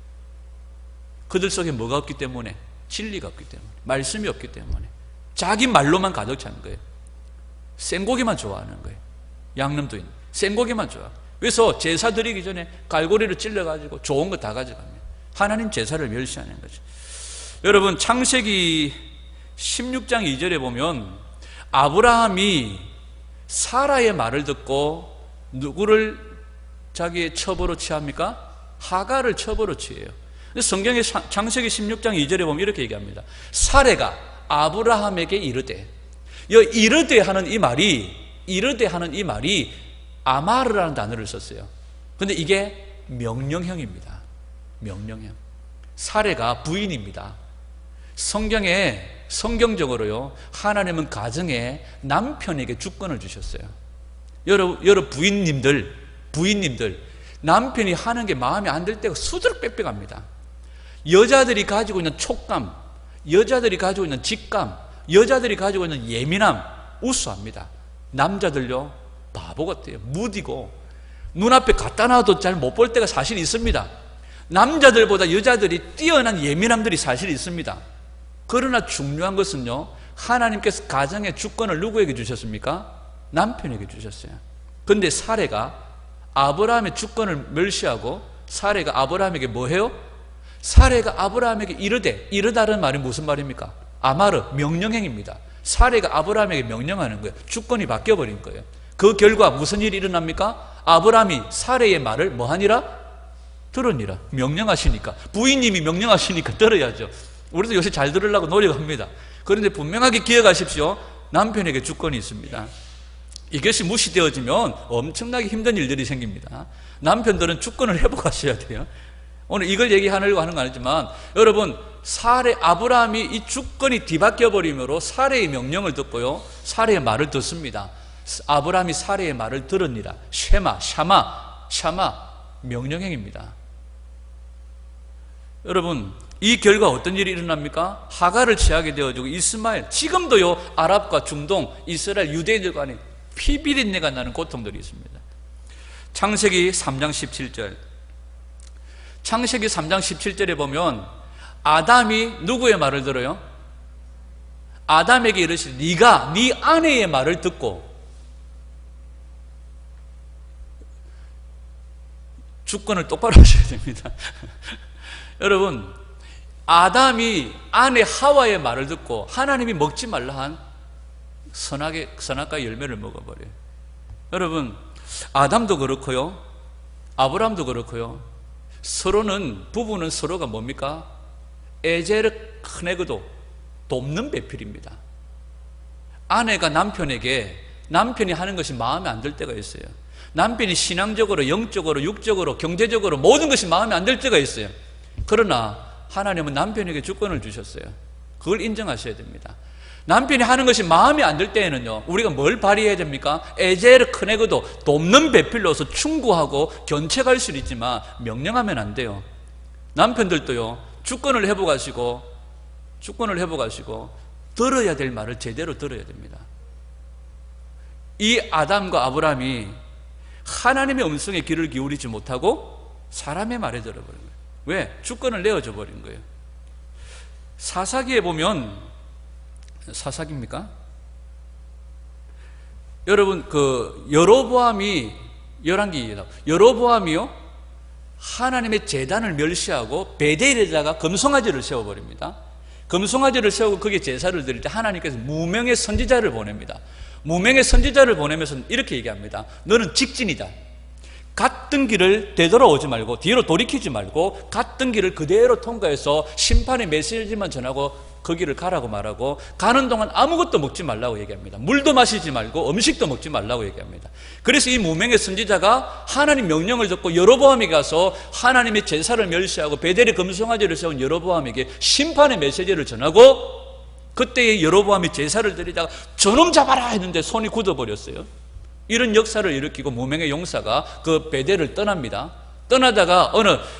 그들 속에 뭐가 없기 때문에? 진리가 없기 때문에, 말씀이 없기 때문에 자기 말로만 가득 찬 거예요. 생고기만 좋아하는 거예요. 양념도 있는 생고기만 좋아. 그래서 제사 드리기 전에 갈고리를 찔러가지고 좋은 거 다 가져갑니다. 하나님 제사를 멸시하는 거죠. 여러분, 창세기 16장 2절에 보면 아브라함이 사라의 말을 듣고 누구를 자기의 첩으로 취합니까? 하갈을 첩으로 취해요. 성경의 창세기 16장 2절에 보면 이렇게 얘기합니다. 사레가 아브라함에게 이르되, 이르되 하는 이 말이 아마르라는 단어를 썼어요. 근데 이게 명령형입니다. 명령형. 사레가 부인입니다. 성경적으로요, 하나님은 가정에 남편에게 주권을 주셨어요. 여러 부인님들, 남편이 하는 게 마음에 안 들 때가 수두룩 빽빽합니다. 여자들이 가지고 있는 촉감, 여자들이 가지고 있는 직감, 여자들이 가지고 있는 예민함 우수합니다. 남자들요, 바보 같아요. 무디고 눈앞에 갖다 놔도 잘 못 볼 때가 사실 있습니다. 남자들보다 여자들이 뛰어난 예민함들이 사실 있습니다. 그러나 중요한 것은요, 하나님께서 가정의 주권을 누구에게 주셨습니까? 남편에게 주셨어요. 그런데 사레가 아브라함의 주권을 멸시하고 사레가 아브라함에게 뭐 해요? 사레가 아브라함에게 이르다는 말이 무슨 말입니까? 아마르, 명령행입니다. 사례가 아브라함에게 명령하는 거예요. 주권이 바뀌어버린 거예요. 그 결과 무슨 일이 일어납니까? 아브라함이 사례의 말을 뭐하니라? 들으니라. 명령하시니까. 부인님이 명령하시니까 들어야죠. 우리도 요새 잘 들으려고 노력합니다. 그런데 분명하게 기억하십시오. 남편에게 주권이 있습니다. 이것이 무시되어지면 엄청나게 힘든 일들이 생깁니다. 남편들은 주권을 회복하셔야 돼요. 오늘 이걸 얘기하려고 하는 건 아니지만, 여러분, 아브라함이 이 주권이 뒤바뀌어 버림으로 사례의 명령을 듣고요, 사례의 말을 듣습니다. 아브라함이 사례의 말을 들으니라. 샤마, 명령행입니다. 여러분, 이 결과 어떤 일이 일어납니까? 하갈을 취하게 되어지고 이스마엘, 지금도요 아랍과 중동, 이스라엘, 유대인들 간에 피비린내가 나는 고통들이 있습니다. 창세기 3장 17절, 창세기 3장 17절에 보면 아담이 누구의 말을 들어요? 아담에게 이르시되 네가 네 아내의 말을 듣고, 주권을 똑바로 하셔야 됩니다. 여러분, 아담이 아내 하와의 말을 듣고 하나님이 먹지 말라 한 선악과의 열매를 먹어버려요. 여러분, 아담도 그렇고요, 아브라함도 그렇고요, 부부는 서로가 뭡니까? 에제르 크네그도, 돕는 배필입니다. 아내가 남편이 하는 것이 마음에 안 들 때가 있어요. 남편이 신앙적으로, 영적으로, 육적으로, 경제적으로 모든 것이 마음에 안 들 때가 있어요. 그러나 하나님은 남편에게 주권을 주셨어요. 그걸 인정하셔야 됩니다. 남편이 하는 것이 마음에 안 들 때에는요, 우리가 뭘 발휘해야 됩니까? 에제르 크네그도, 돕는 배필로서 충고하고 견책할 수는 있지만 명령하면 안 돼요. 남편들도요, 주권을 회복하시고 들어야 될 말을 제대로 들어야 됩니다. 이 아담과 아브라함이 하나님의 음성에 귀를 기울이지 못하고 사람의 말에 들어버린 거예요. 왜? 주권을 내어줘 버린 거예요. 사사기에 보면, 사사기입니까? 여러분, 여로보암이, 여로보암이요, 하나님의 제단을 멸시하고 베델에다가 금송아지를 세워버립니다. 금송아지를 세우고 거기에 제사를 드릴 때 하나님께서 무명의 선지자를 보냅니다. 무명의 선지자를 보내면서 이렇게 얘기합니다. 너는 직진이다. 갔던 길을 되돌아오지 말고, 뒤로 돌이키지 말고 갔던 길을 그대로 통과해서 심판의 메시지만 전하고 그 길을 가라고 말하고, 가는 동안 아무것도 먹지 말라고 얘기합니다. 물도 마시지 말고 음식도 먹지 말라고 얘기합니다. 그래서 이 무명의 선지자가 하나님 명령을 듣고 여로보암에게 가서 하나님의 제사를 멸시하고 베델의 금송아지를 세운 여로보암에게 심판의 메시지를 전하고, 그때의 여로보암이 제사를 드리다가 저놈 잡아라 했는데 손이 굳어버렸어요. 이런 역사를 일으키고 무명의 용사가 그 베델을 떠납니다. 떠나다가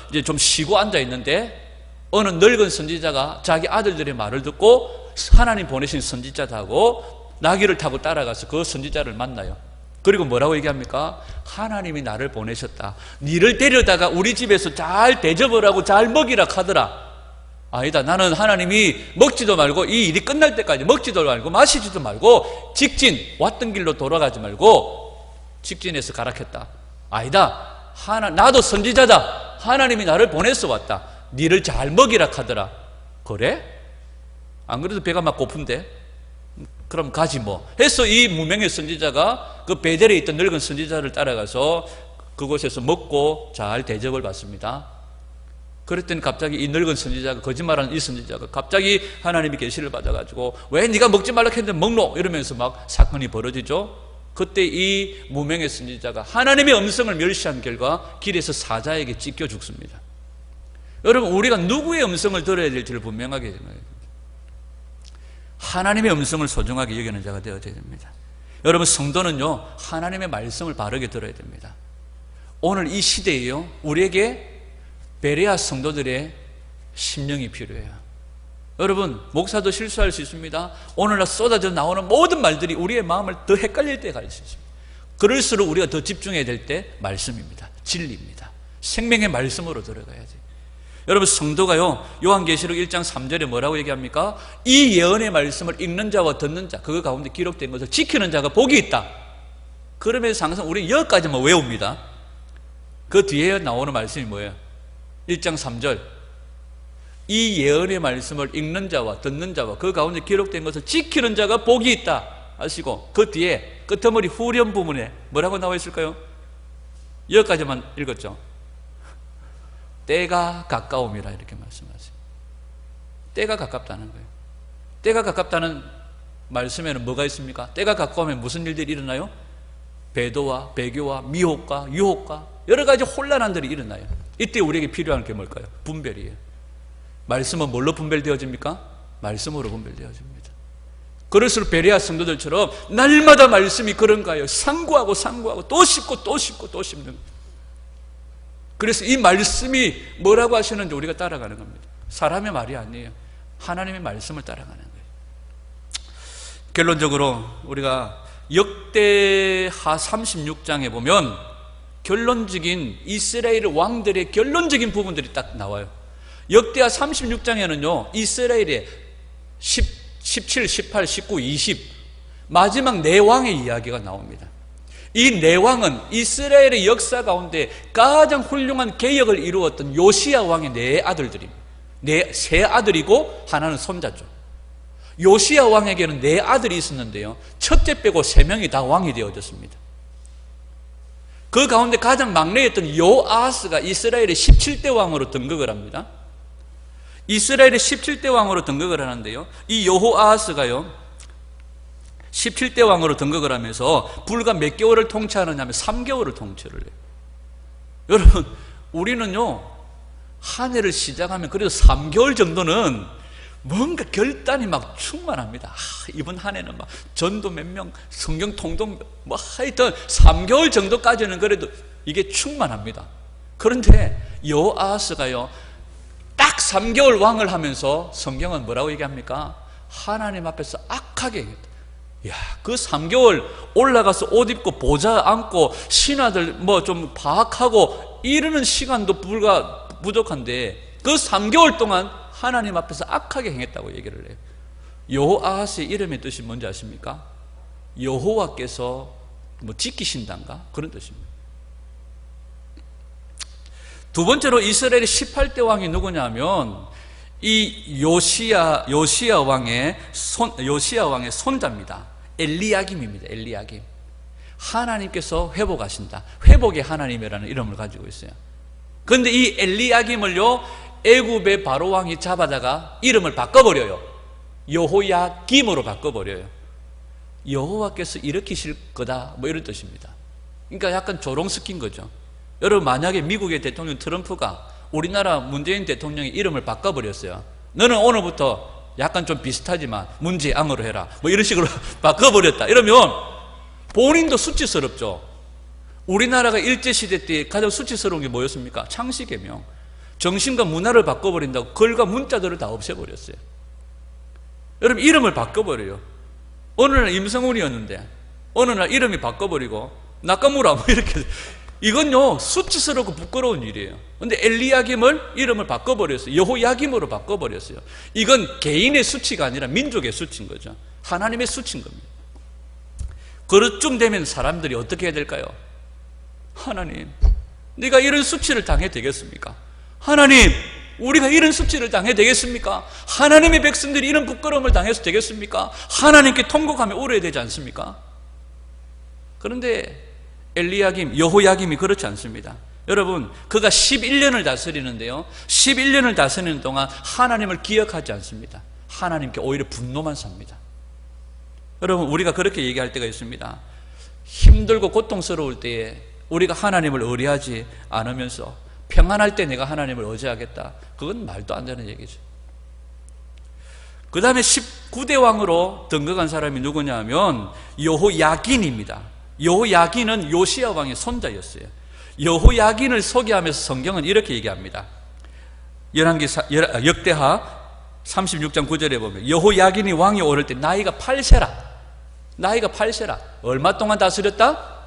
이제 좀 쉬고 앉아 있는데, 어느 늙은 선지자가 자기 아들들의 말을 듣고 하나님 보내신 선지자하고 나귀를 타고 따라가서 그 선지자를 만나요. 그리고 뭐라고 얘기합니까? 하나님이 나를 보내셨다. 니를 데려다가 우리 집에서 잘 대접을 하고 잘 먹이라 하더라. 아니다, 나는 하나님이 먹지도 말고 이 일이 끝날 때까지 먹지도 말고 마시지도 말고 왔던 길로 돌아가지 말고 직진해서 가라 했다. 아니다, 나도 선지자다. 하나님이 나를 보내서 왔다. 니를 잘 먹이라 하더라. 그래? 안 그래도 배가 막 고픈데? 그럼 가지 뭐 해서 이 무명의 선지자가 그 베델에 있던 늙은 선지자를 따라가서 그곳에서 먹고 잘 대접을 받습니다. 그랬더니 갑자기 이 늙은 선지자가, 거짓말하는 이 선지자가 갑자기 하나님의 계시를 받아가지고 왜 네가 먹지 말라 했는데 먹노? 이러면서 막 사건이 벌어지죠. 그때 이 무명의 선지자가 하나님의 음성을 멸시한 결과 길에서 사자에게 찢겨 죽습니다. 여러분, 우리가 누구의 음성을 들어야 될지를 분명하게 해야 됩니다. 하나님의 음성을 소중하게 여기는 자가 되어야 됩니다. 여러분, 성도는요, 하나님의 말씀을 바르게 들어야 됩니다. 오늘 이 시대에요, 우리에게 베레아 성도들의 심령이 필요해요. 여러분, 목사도 실수할 수 있습니다. 오늘날 쏟아져 나오는 모든 말들이 우리의 마음을 더 헷갈릴 때가 있습니다. 그럴수록 우리가 더 집중해야 될 때 말씀입니다. 진리입니다. 생명의 말씀으로 들어가야지. 여러분, 성도가요, 요한계시록 1장 3절에 뭐라고 얘기합니까? 이 예언의 말씀을 읽는 자와 듣는 자, 그거 가운데 기록된 것을 지키는 자가 복이 있다. 그러면서 항상 우리 여기까지만 외웁니다. 그 뒤에 나오는 말씀이 뭐예요? 1장 3절, 이 예언의 말씀을 읽는 자와 듣는 자와 그 가운데 기록된 것을 지키는 자가 복이 있다 하시고, 그 뒤에 끄트머리 후렴 부분에 뭐라고 나와 있을까요? 여기까지만 읽었죠. 때가 가까움이라 이렇게 말씀하세요. 때가 가깝다는 거예요. 때가 가깝다는 말씀에는 뭐가 있습니까? 때가 가까우면 무슨 일들이 일어나요? 배도와 배교와 미혹과 유혹과 여러 가지 혼란한 일이 일어나요. 이때 우리에게 필요한 게 뭘까요? 분별이에요. 말씀은 뭘로 분별되어집니까? 말씀으로 분별되어집니다. 그럴수록 베레아 성도들처럼 날마다 말씀이 그런가요? 상고하고 상고하고 또 씹고 또 씹고 또 씹는. 그래서 이 말씀이 뭐라고 하시는지 우리가 따라가는 겁니다. 사람의 말이 아니에요. 하나님의 말씀을 따라가는 거예요. 결론적으로 우리가 역대하 36장에 보면 결론적인 이스라엘 왕들의 결론적인 부분들이 딱 나와요. 역대하 36장에는요 이스라엘의 17, 18, 19, 20 마지막 네 왕의 이야기가 나옵니다. 이 네 왕은 이스라엘의 역사 가운데 가장 훌륭한 개혁을 이루었던 요시야 왕의 네 아들들입니다. 세 아들이고 하나는 손자죠. 요시야 왕에게는 네 아들이 있었는데요, 첫째 빼고 세 명이 다 왕이 되어졌습니다. 그 가운데 가장 막내였던 요아스가 이스라엘의 17대 왕으로 등극을 합니다. 이스라엘의 17대 왕으로 등극을 하는데요, 이 여호아스가요 17대 왕으로 등극을 하면서 불과 몇 개월을 통치하느냐면 3개월을 통치를 해요. 여러분, 우리는요 한 해를 시작하면 그래도 3개월 정도는 뭔가 결단이 막 충만합니다. 이번 한 해는 막 전도 몇 명, 성경 통독 뭐 하여튼 3개월 정도까지는 그래도 이게 충만합니다. 그런데 여호아스가요 딱 3개월 왕을 하면서 성경은 뭐라고 얘기합니까? 하나님 앞에서 악하게 얘기했다. 야, 그 3개월 올라가서 옷 입고 보좌 앉고 신하들 뭐 좀 파악하고 이러는 시간도 불과 부족한데 그 3개월 동안 하나님 앞에서 악하게 행했다고 얘기를 해요. 여호아스의 이름의 뜻이 뭔지 아십니까? 여호와께서 뭐 지키신단가? 그런 뜻입니다. 두 번째로 이스라엘의 18대 왕이 누구냐면 이 요시야 왕의 손자입니다. 엘리야김입니다. 엘리야김. 하나님께서 회복하신다. 회복의 하나님이라는 이름을 가지고 있어요. 그런데 이 엘리야김을요 애굽의 바로 왕이 잡아다가 이름을 바꿔버려요. 여호야김으로 바꿔버려요. 여호와께서 일으키실 거다 뭐 이런 뜻입니다. 그러니까 약간 조롱스킨 거죠. 여러분, 만약에 미국의 대통령 트럼프가 우리나라 문재인 대통령의 이름을 바꿔버렸어요. 너는 오늘부터 약간 좀 비슷하지만 문재앙으로 해라 뭐 이런 식으로 바꿔버렸다 이러면 본인도 수치스럽죠. 우리나라가 일제시대 때 가장 수치스러운 게 뭐였습니까? 창씨개명. 정신과 문화를 바꿔버린다고 글과 문자들을 다 없애버렸어요. 여러분, 이름을 바꿔버려요. 어느 날 임성훈이었는데 어느 날 이름이 바꿔버리고 나카무라 뭐 이렇게. 이건요 수치스럽고 부끄러운 일이에요. 그런데 엘리야김을 이름을 바꿔버렸어요. 여호야김으로 바꿔버렸어요. 이건 개인의 수치가 아니라 민족의 수치인 거죠. 하나님의 수치인 겁니다. 그릇쯤 되면 사람들이 어떻게 해야 될까요? 하나님, 네가 이런 수치를 당해야 되겠습니까? 하나님, 우리가 이런 수치를 당해야 되겠습니까? 하나님의 백성들이 이런 부끄러움을 당해서 되겠습니까? 하나님께 통곡하며 울어야 되지 않습니까? 그런데 엘리야김, 여호야김이 그렇지 않습니다. 여러분, 그가 11년을 다스리는데요 11년을 다스리는 동안 하나님을 기억하지 않습니다. 하나님께 오히려 분노만 삽니다. 여러분, 우리가 그렇게 얘기할 때가 있습니다. 힘들고 고통스러울 때에 우리가 하나님을 의뢰하지 않으면서 평안할 때 내가 하나님을 의지하겠다, 그건 말도 안 되는 얘기죠. 그 다음에 19대 왕으로 등극한 사람이 누구냐 하면 여호야긴입니다. 여호야긴은 요시야 왕의 손자였어요. 여호야긴을 소개하면서 성경은 이렇게 얘기합니다. 역대하 36장 9절에 보면 여호야긴이 왕이 오를 때 나이가 8세라. 얼마 동안 다스렸다?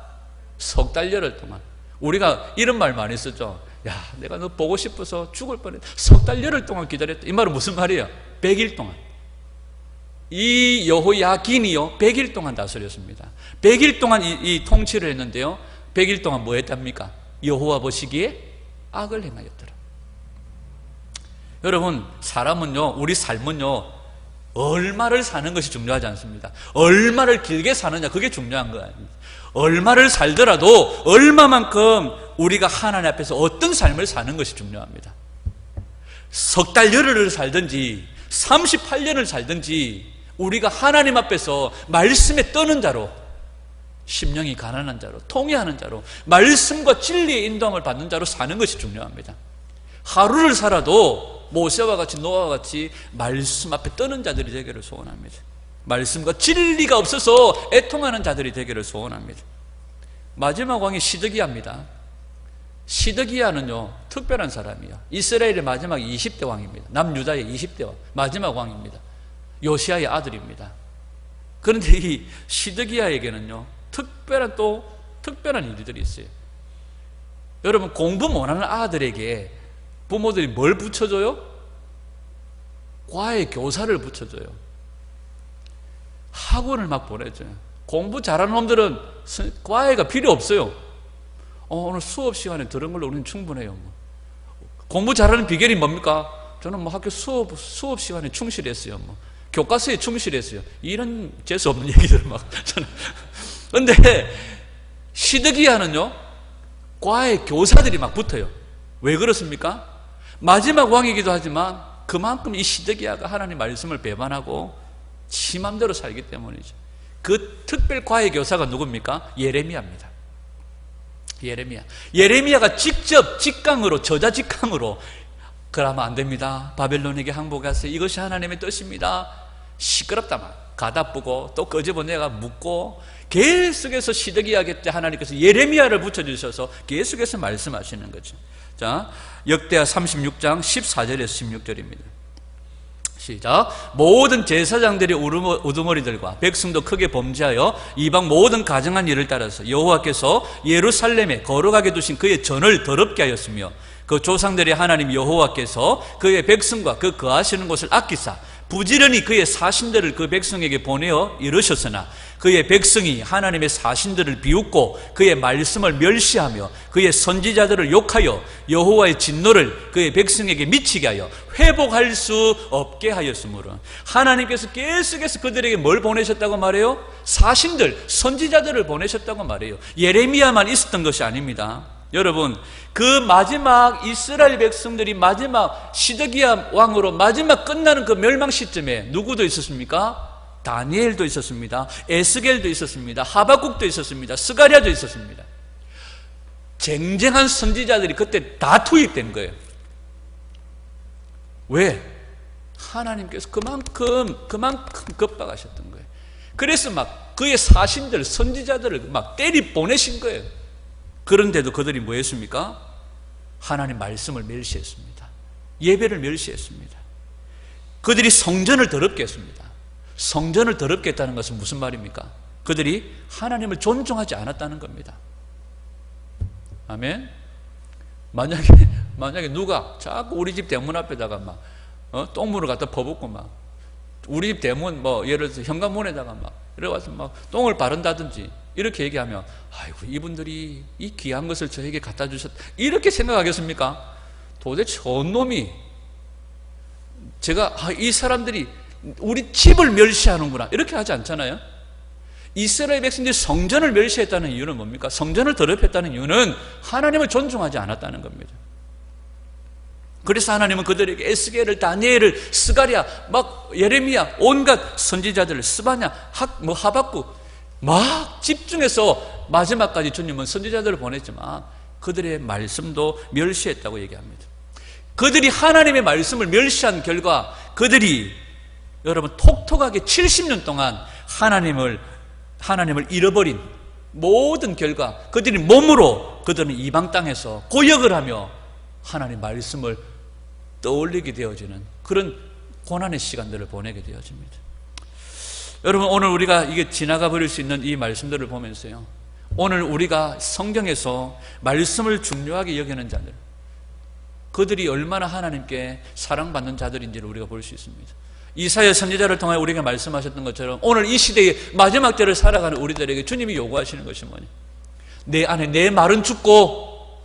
석 달여를 동안. 우리가 이런 말 많이 쓰죠. 야, 내가 너 보고 싶어서 죽을 뻔했다. 석 달여를 동안 기다렸다. 이 말은 무슨 말이에요? 100일 동안. 이 여호야긴이요 100일 동안 다스렸습니다. 100일 동안 이 통치를 했는데요 100일 동안 뭐 했답니까? 여호와 보시기에 악을 행하였더라. 여러분, 사람은요, 우리 삶은요, 얼마를 사는 것이 중요하지 않습니다. 얼마를 길게 사느냐, 그게 중요한 거 아닙니다. 얼마를 살더라도 얼마만큼 우리가 하나님 앞에서 어떤 삶을 사는 것이 중요합니다. 석 달 열흘을 살든지 38년을 살든지 우리가 하나님 앞에서 말씀에 떠는 자로, 심령이 가난한 자로, 통회하는 자로, 말씀과 진리의 인도함을 받는 자로 사는 것이 중요합니다. 하루를 살아도 모세와 같이 노아와 같이 말씀 앞에 떠는 자들이 되기를 소원합니다. 말씀과 진리가 없어서 애통하는 자들이 되기를 소원합니다. 마지막 왕이 시드기야입니다. 시드기야는요, 특별한 사람이에요. 이스라엘의 마지막 20대 왕입니다. 남유다의 20대 왕, 마지막 왕입니다. 요시야의 아들입니다. 그런데 이 시드기야에게는요, 특별한 일들이 있어요. 여러분, 공부 못하는 아들에게 부모들이 뭘 붙여줘요? 과외 교사를 붙여줘요. 학원을 막 보내줘요. 공부 잘하는 놈들은 과외가 필요 없어요. 오늘 수업 시간에 들은 걸로 우리는 충분해요. 공부 잘하는 비결이 뭡니까? 저는 학교 수업 시간에 충실했어요. 교과서에 충실했어요. 이런 재수 없는 얘기들을 막 저는. 근데 시드기야는요, 과외 교사들이 막 붙어요. 왜 그렇습니까? 마지막 왕이기도 하지만 그만큼 이 시드기야가 하나님 말씀을 배반하고 지 맘대로 살기 때문이죠. 그 특별 과외 교사가 누굽니까? 예레미야입니다. 예레미야가 직접 직강으로, 저자직강으로, 그러면 안 됩니다, 바벨론에게 항복하세요, 이것이 하나님의 뜻입니다, 시끄럽다 막 가다쁘고 또 끄집어내가 묻고 계속해서 시드기야에게 하나님께서 예레미야를 붙여주셔서 계속해서 말씀하시는 거죠. 자, 역대하 36장 14절에서 16절입니다. 시작. 모든 제사장들의 우두머리들과 백성도 크게 범죄하여 이방 모든 가증한 일을 따라서 여호와께서 예루살렘에 거룩하게 두신 그의 전을 더럽게 하였으며 그 조상들의 하나님 여호와께서 그의 백성과 그 거하시는 곳을 아끼사 부지런히 그의 사신들을 그 백성에게 보내어 이르셨으나 그의 백성이 하나님의 사신들을 비웃고 그의 말씀을 멸시하며 그의 선지자들을 욕하여 여호와의 진노를 그의 백성에게 미치게 하여 회복할 수 없게 하였으므로 하나님께서 계속해서 그들에게 뭘 보내셨다고 말해요? 사신들, 선지자들을 보내셨다고 말해요. 예레미야만 있었던 것이 아닙니다. 여러분, 그 마지막 이스라엘 백성들이 마지막 시드기야 왕으로 마지막 끝나는 그 멸망 시점에 누구도 있었습니까? 다니엘도 있었습니다. 에스겔도 있었습니다. 하박국도 있었습니다. 스가랴도 있었습니다. 쟁쟁한 선지자들이 그때 다 투입된 거예요. 왜? 하나님께서 그만큼 겁박하셨던 거예요. 그래서 막 그의 사신들, 선지자들을 막 때리 보내신 거예요. 그런데도 그들이 뭐 했습니까? 하나님 말씀을 멸시했습니다. 예배를 멸시했습니다. 그들이 성전을 더럽게 했습니다. 성전을 더럽게 했다는 것은 무슨 말입니까? 그들이 하나님을 존중하지 않았다는 겁니다. 아멘? 만약에 누가 자꾸 우리 집 대문 앞에다가 막 똥물을 갖다 퍼붓고 막 우리 집 대문 예를 들어서 현관문에다가 막 이래와서 막 똥을 바른다든지 이렇게 얘기하면 아이고 이분들이 이 귀한 것을 저에게 갖다 주셨다 이렇게 생각하겠습니까? 도대체 어느 놈이 제가 이 사람들이 우리 집을 멸시하는구나 이렇게 하지 않잖아요. 이스라엘 백성들이 성전을 멸시했다는 이유는 뭡니까? 성전을 더럽혔다는 이유는 하나님을 존중하지 않았다는 겁니다. 그래서 하나님은 그들에게 에스겔을, 다니엘을, 스가랴, 막 예레미야, 온갖 선지자들, 스바냐, 하박국 막 집중해서 마지막까지 주님은 선지자들을 보냈지만 그들의 말씀도 멸시했다고 얘기합니다. 그들이 하나님의 말씀을 멸시한 결과 그들이 여러분 톡톡하게 70년 동안 하나님을 잃어버린 모든 결과 그들이 몸으로 그들은 이방 땅에서 고역을 하며 하나님 말씀을 떠올리게 되어지는 그런 고난의 시간들을 보내게 되어집니다. 여러분 오늘 우리가 이게 지나가 버릴 수 있는 이 말씀들을 보면서요, 오늘 우리가 성경에서 말씀을 중요하게 여기는 자들, 그들이 얼마나 하나님께 사랑받는 자들인지를 우리가 볼 수 있습니다. 이사야 선지자를 통해 우리에게 말씀하셨던 것처럼 오늘 이 시대의 마지막 때를 살아가는 우리들에게 주님이 요구하시는 것이 뭐냐? 내 안에 내 말은 죽고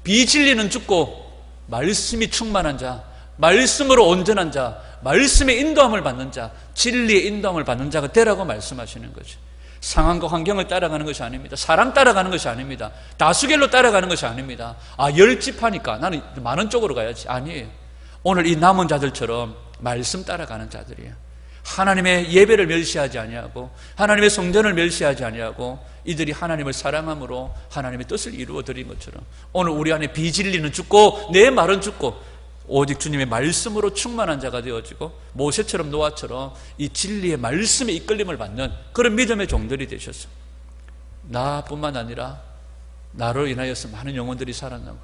비진리는 죽고 말씀이 충만한 자, 말씀으로 온전한 자, 말씀의 인도함을 받는 자, 진리의 인도함을 받는 자가 되라고 말씀하시는 거죠. 상황과 환경을 따라가는 것이 아닙니다. 사람 따라가는 것이 아닙니다. 다수결로 따라가는 것이 아닙니다. 열집하니까 나는 많은 쪽으로 가야지. 아니에요. 오늘 이 남은 자들처럼 말씀 따라가는 자들이에요. 하나님의 예배를 멸시하지 아니하고 하나님의 성전을 멸시하지 아니하고 이들이 하나님을 사랑함으로 하나님의 뜻을 이루어 드린 것처럼 오늘 우리 안에 비진리는 죽고 내 말은 죽고 오직 주님의 말씀으로 충만한 자가 되어지고 모세처럼 노아처럼 이 진리의 말씀에 이끌림을 받는 그런 믿음의 종들이 되셨어요. 나뿐만 아니라 나로 인하여서 많은 영혼들이 살아나고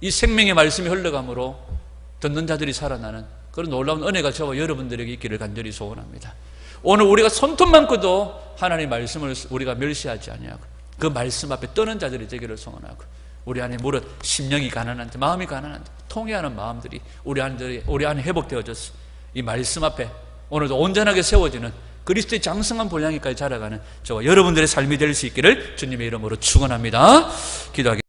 이 생명의 말씀이 흘러감으로 듣는 자들이 살아나는 그런 놀라운 은혜가 저와 여러분들에게 있기를 간절히 소원합니다. 오늘 우리가 손톱만 꺼도 하나님의 말씀을 우리가 멸시하지 아니하고 그 말씀 앞에 떠는 자들이 되기를 소원하고 우리 안에 무릇 심령이 가난한 자, 마음이 가난한 자, 통회하는 마음들이 우리 안에 회복되어졌어. 이 말씀 앞에 오늘도 온전하게 세워지는 그리스도의 장성한 본향이까지 자라가는 저와 여러분들의 삶이 될 수 있기를 주님의 이름으로 축원합니다. 기도하겠습니다.